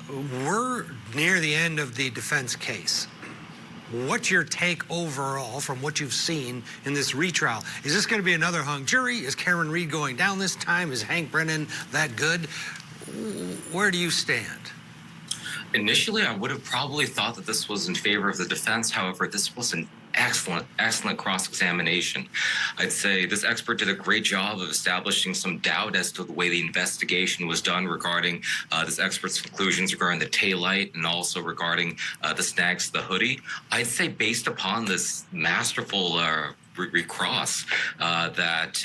We're near the end of the defense case. What's your take overall from what you've seen in this retrial? Is this going to be another hung jury? Is Karen Reed going down this time? Is Hank Brennan that good? Where do you stand? Initially, I would have probably thought that this was in favor of the defense. However, this was an excellent cross-examination. I'd say this expert did a great job of establishing some doubt as to the way the investigation was done regarding this expert's conclusions regarding the taillight and also regarding the snags to the hoodie. I'd say based upon this masterful recross that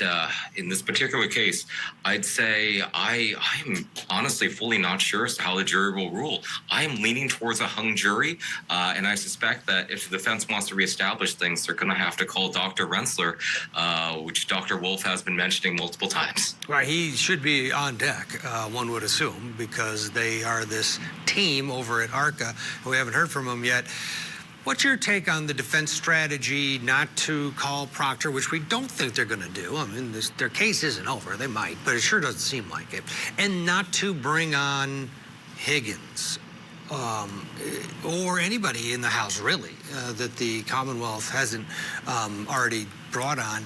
in this particular case, I'd say I'm honestly fully not sure as to how the jury will rule. I am leaning towards a hung jury, and I suspect that if the defense wants to reestablish things, they're going to have to call Dr. Rensler, which Dr. Wolf has been mentioning multiple times. Right, he should be on deck, one would assume, because they are this team over at ARCA. We haven't heard from him yet. What's your take on the defense strategy not to call Proctor, which we don't think they're going to do? I mean, their case isn't over. They might, but it sure doesn't seem like it. And not to bring on Higgins or anybody in the House, really, that the Commonwealth hasn't already brought on.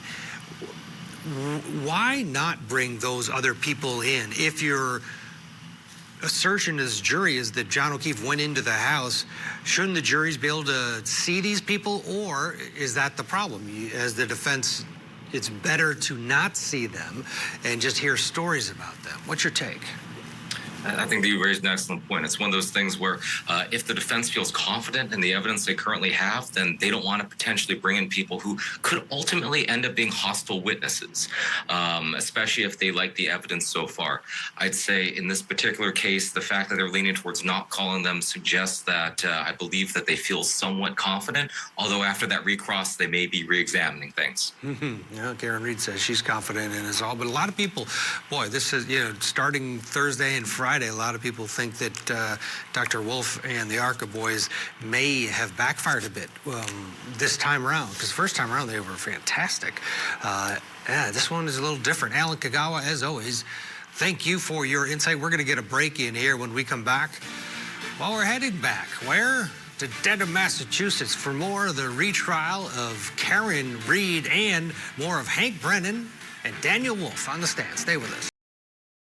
Why not bring those other people in if you're assertion as jury is that John O'Keefe went into the house? Shouldn't the juries be able to see these people, or is that the problem? As the defense, it's better to not see them and just hear stories about them. What's your take? I think that you raised an excellent point. It's one of those things where if the defense feels confident in the evidence they currently have, then they don't want to potentially bring in people who could ultimately end up being hostile witnesses, especially if they like the evidence so far. I'd say in this particular case, the fact that they're leaning towards not calling them suggests that I believe that they feel somewhat confident, although after that recross, they may be re-examining things. Yeah, Karen Reed says she's confident in us all, but a lot of people, boy, this is, starting Thursday and Friday, a lot of people think that Dr. Wolf and the ARCA boys may have backfired a bit this time around, because first time around they were fantastic. Yeah, this one is a little different. Alan Kagawa, as always, thank you for your insight. We're going to get a break in here when we come back. Well, we're heading back. Where? To Dedham, Massachusetts for more of the retrial of Karen Reed and more of Hank Brennan and Daniel Wolf on the stand. Stay with us.